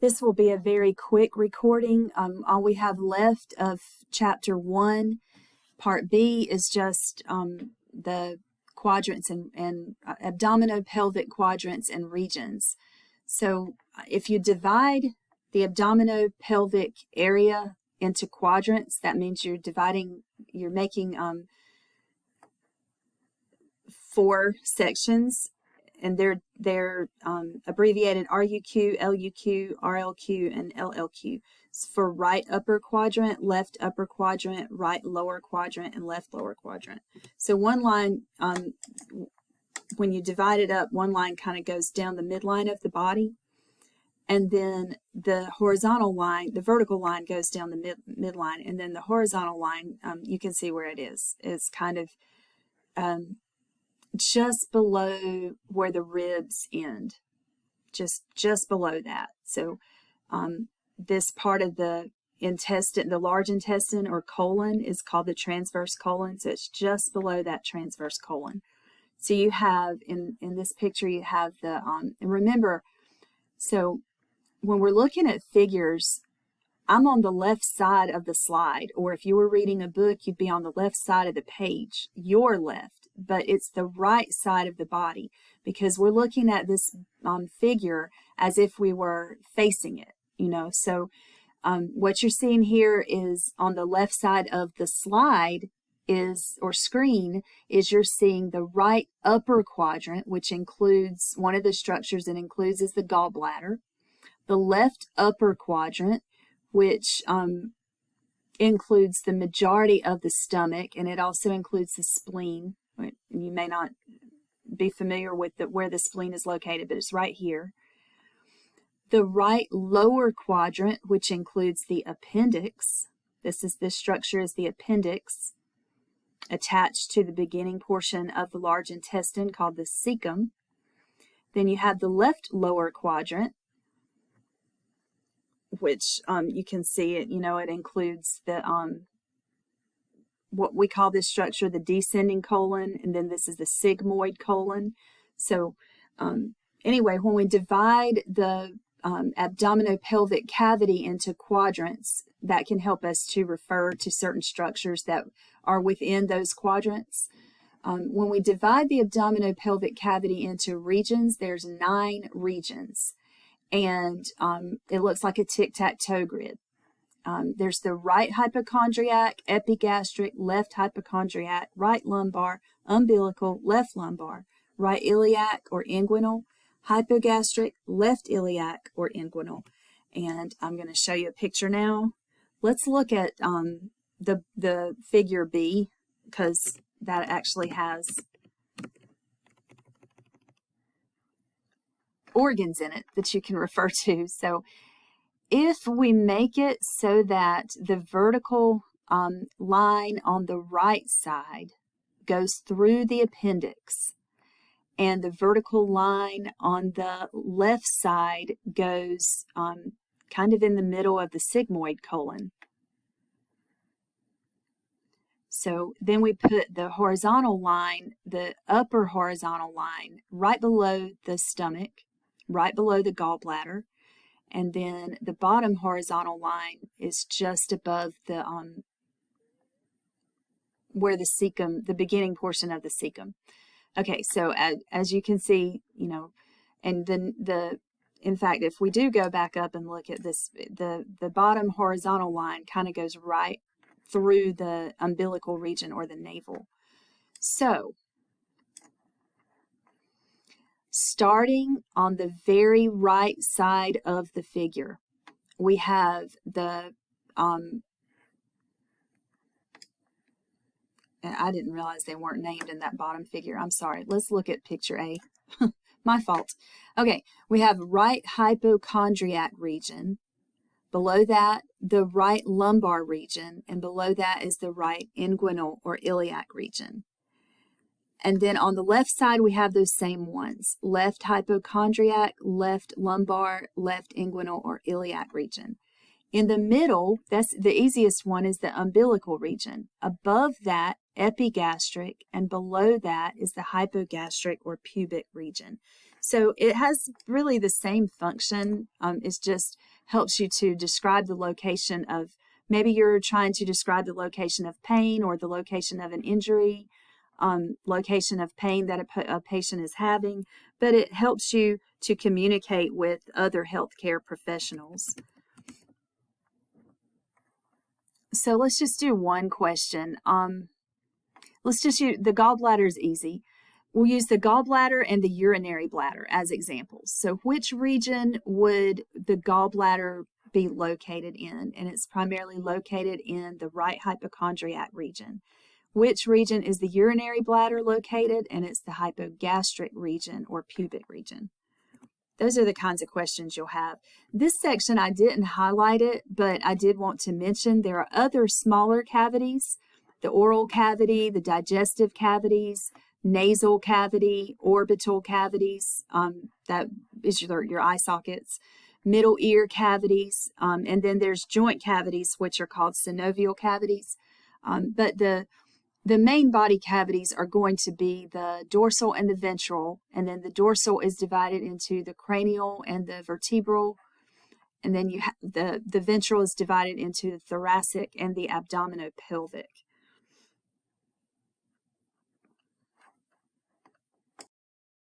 This will be a very quick recording. All we have left of Chapter 1, Part B, is just the quadrants and abdominopelvic quadrants and regions. So if you divide the abdominopelvic area into quadrants, that means you're making 4 sections, and they're abbreviated RUQ, LUQ, RLQ, and LLQ. It's for right upper quadrant, left upper quadrant, right lower quadrant, and left lower quadrant. So one line, when you divide it up, one line kind of goes down the midline of the body, and then the horizontal line, the vertical line goes down the midline, and then the horizontal line, you can see where it is kind of just below where the ribs end, just below that. So this part of the intestine, the large intestine or colon, is called the transverse colon. So it's just below that transverse colon. So you have in this picture, you have the and remember, so when we're looking at figures, I'm on the left side of the slide, or if you were reading a book, you'd be on the left side of the page, your left, but it's the right side of the body, because we're looking at this figure as if we were facing it, So what you're seeing here is on the left side of the slide or screen is you're seeing the right upper quadrant, which includes one of the structures it includes is the gallbladder, the left upper quadrant, which includes the majority of the stomach, and it also includes the spleen. You may not be familiar with where the spleen is located, but it's right here. The right lower quadrant, which includes the appendix. This structure is the appendix, attached to the beginning portion of the large intestine called the cecum. Then you have the left lower quadrant, which you can see it, it includes the what we call this structure the descending colon, and then this is the sigmoid colon. So anyway, when we divide the abdominopelvic cavity into quadrants, that can help us to refer to certain structures that are within those quadrants. When we divide the abdominopelvic cavity into regions, there's 9 regions. And it looks like a tic-tac-toe grid. There's the right hypochondriac, epigastric, left hypochondriac, right lumbar, umbilical, left lumbar, right iliac or inguinal, hypogastric, left iliac or inguinal. And I'm going to show you a picture now. Let's look at the figure B, because that actually has organs in it that you can refer to. So if we make it so that the vertical line on the right side goes through the appendix, and the vertical line on the left side goes kind of in the middle of the sigmoid colon. So then we put the horizontal line, the upper horizontal line, right below the stomach, right below the gallbladder, and then the bottom horizontal line is just above the where the cecum, the beginning portion of the cecum. Okay, so as you can see, and then in fact, if we do go back up and look at this, the bottom horizontal line kind of goes right through the umbilical region or the navel. So starting on the very right side of the figure, we have the, I didn't realize they weren't named in that bottom figure. I'm sorry. Let's look at picture A. My fault. Okay, we have right hypochondriac region. Below that, the right lumbar region, and below that is the right inguinal or iliac region. And then on the left side, we have those same ones. Left hypochondriac, left lumbar, left inguinal or iliac region. In the middle, that's the easiest one, is the umbilical region. Above that, epigastric, and below that is the hypogastric or pubic region. So it has really the same function. It just helps you to describe the location of, maybe you're trying to describe the location of pain or the location of an injury, location of pain that a patient is having, but it helps you to communicate with other healthcare professionals. So let's just do one question. Let's just use the gallbladder is easy. We'll use the gallbladder and the urinary bladder as examples. So which region would the gallbladder be located in? And it's primarily located in the right hypochondriac region. Which region is the urinary bladder located? And it's the hypogastric region or pubic region. Those are the kinds of questions you'll have. This section, I didn't highlight it, but I did want to mention there are other smaller cavities, the oral cavity, the digestive cavities, nasal cavity, orbital cavities, that is your eye sockets, middle ear cavities, and then there's joint cavities, which are called synovial cavities. But the main body cavities are going to be the dorsal and the ventral, and then the dorsal is divided into the cranial and the vertebral, and then you have the ventral is divided into the thoracic and the abdominopelvic.